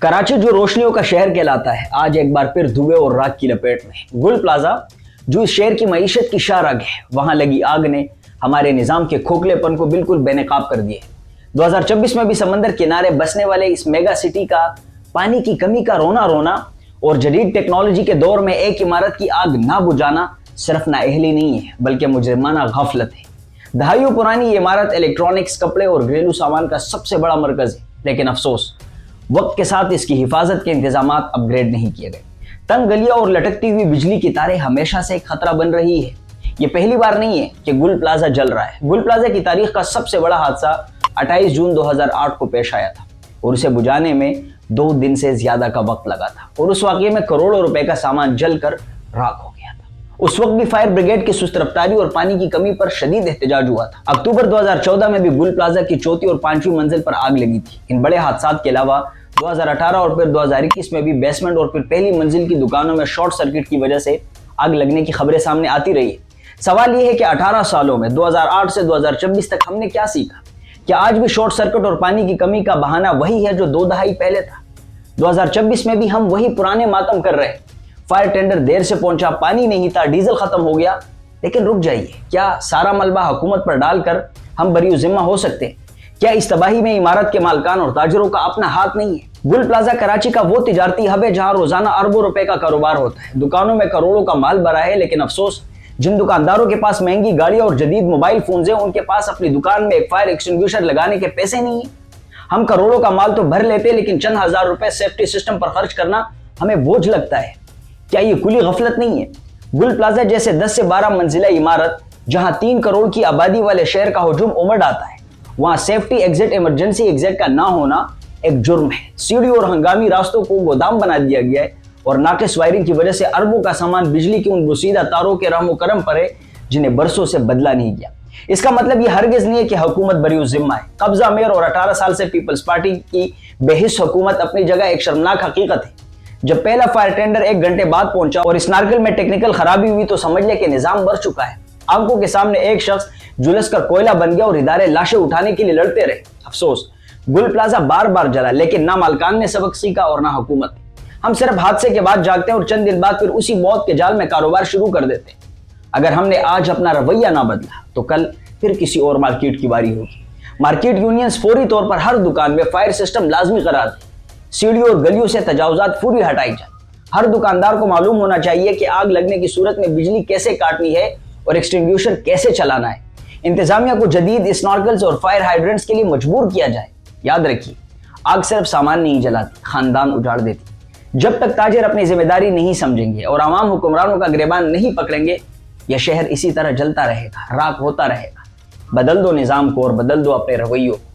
कराची जो रोशनियों का शहर कहलाता है, आज एक बार फिर धुएं और राख की लपेट में। गुल प्लाजा जो इस शहर की मईशत की शाहराग है, वहां लगी आग ने हमारे निजाम के खोखलेपन को बिल्कुल बेनकाब कर दिया। 2026 में भी समंदर किनारे बसने वाले इस मेगा सिटी का पानी की कमी का रोना रोना और जदीद टेक्नोलॉजी के दौर में एक इमारत की आग ना बुझाना सिर्फ नाअहली नहीं है, बल्कि मुजरिमाना गफलत है। दहाइयों पुरानी ये इमारत इलेक्ट्रॉनिक्स, कपड़े और घरेलू सामान का सबसे बड़ा मरकज है, लेकिन अफसोस वक्त के साथ इसकी हिफाजत के इंतजाम अपग्रेड नहीं किए गए। तंग गलियां और लटकती हुई बिजली की तारें हमेशा से एक खतरा बन रही है। ये पहली बार नहीं है कि गुल प्लाजा जल रहा है। गुल प्लाजा की तारीख का सबसे बड़ा हादसा 28 जून 2008 को पेश आया था और उसे बुझाने में 2 दिन से ज्यादा का वक्त लगा था और उस वाकये में करोड़ों रुपए का सामान जलकर राख हो गया था। उस वक्त भी फायर ब्रिगेड की सुस्त रफ्तारी और पानी की कमी पर शदीद एहतजाज हुआ था। अक्टूबर 2014 में भी गुल प्लाजा की चौथी और 5वीं मंजिल पर आग लगी थी। इन बड़े हादसा के अलावा 2018 और फिर 2021 में भी बेसमेंट और फिर पहली मंजिल की दुकानों में शॉर्ट सर्किट की वजह से आग लगने की खबरें सामने आती रही है। सवाल यह है कि 18 सालों में 2008 से 2026 तक हमने क्या सीखा? क्या आज भी शॉर्ट सर्किट और पानी की कमी का बहाना वही है जो 2 दहाई पहले था? 2026 में भी हम वही पुराने मातम कर रहे हैं। फायर टेंडर देर से पहुंचा, पानी नहीं था, डीजल खत्म हो गया। लेकिन रुक जाइए, क्या सारा मलबा हुकूमत पर डालकर हम बरी जिम्मा हो सकते हैं? क्या इस तबाही में इमारत के मालकान और ताजरों का अपना हाथ नहीं है? गुल प्लाजा कराची का वो तिजारती हब है जहां रोजाना अरबों रुपए का कारोबार होता है। दुकानों में करोड़ों का माल भरा है, लेकिन अफसोस जिन दुकानदारों के पास महंगी गाड़ियां और जदीद मोबाइल फोन है, उनके पास अपनी दुकान में एक फायर एक्सटिंग्विशर लगाने के पैसे नहीं है। हम करोड़ों का माल तो भर लेते, लेकिन चंद हजार रुपए सेफ्टी सिस्टम पर खर्च करना हमें बोझ लगता है। क्या ये खुली गफलत नहीं है? गुल प्लाजा जैसे 10 से 12 मंजिला इमारत जहां 3 करोड़ की आबादी वाले शहर का हुजूम उमड़ आता है, वहां सेफ्टी एग्जिट, इमरजेंसी एग्जिट का ना होना एक जुर्म है। सीढ़ी और हंगामी रास्तों को गोदाम बना दिया गया है और नाकिस वायरिंग की वजह से अरबों का सामान बिजली के उन बुसीदा तारों के रहमो करम पर है जिन्हें बरसों से बदला नहीं गया। इसका मतलब यह हरगिज नहीं है कि हुकूमत बरी जिम्मा है। कब्जा मेयर और 18 साल से पीपल्स पार्टी की बेहिस हुकूमत अपनी जगह एक शर्मनाक हकीकत है। जब पहला फायर टेंडर 1 घंटे बाद पहुंचा और इस नारकल में टेक्निकल खराबी हुई तो समझ लिया कि निजाम मर चुका है। आंखों के सामने एक शख्स जुलस कर कोयला बन गया और इदारे लाशें उठाने के लिए लड़ते रहे। अफसोस गुल प्लाजा बार बार जला, लेकिन ना मालकान ने सबक सीखा और ना हुकूमत। हम सिर्फ हादसे के बाद जागते हैं और चंद दिन बाद फिर उसी मौत के जाल में कारोबार शुरू कर देते हैं। अगर हमने आज अपना रवैया ना बदला तो कल फिर किसी और मार्केट की बारी होगी। मार्केट यूनियंस फौरी तौर पर हर दुकान में फायर सिस्टम लाजमी करार दें। सीढ़ियों और गलियों से तजावुजात पूरी हटाई जाए। हर दुकानदार को मालूम होना चाहिए कि आग लगने की सूरत में बिजली कैसे काटनी है और एक्सटिंग्विशर कैसे चलाना है। इंतजामिया को जदीद स्नॉर्कल्स और फायर हाइड्रेंट्स के लिए मजबूर किया जाए। याद रखिए, आग सिर्फ सामान नहीं जलाती, खानदान उजाड़ देती। जब तक ताजिर अपनी जिम्मेदारी नहीं समझेंगे और आवाम हुक्मरानों का गिरबान नहीं पकड़ेंगे, यह शहर इसी तरह जलता रहेगा, राख होता रहेगा। बदल दो निजाम को और बदल दो अपने रवैयों को।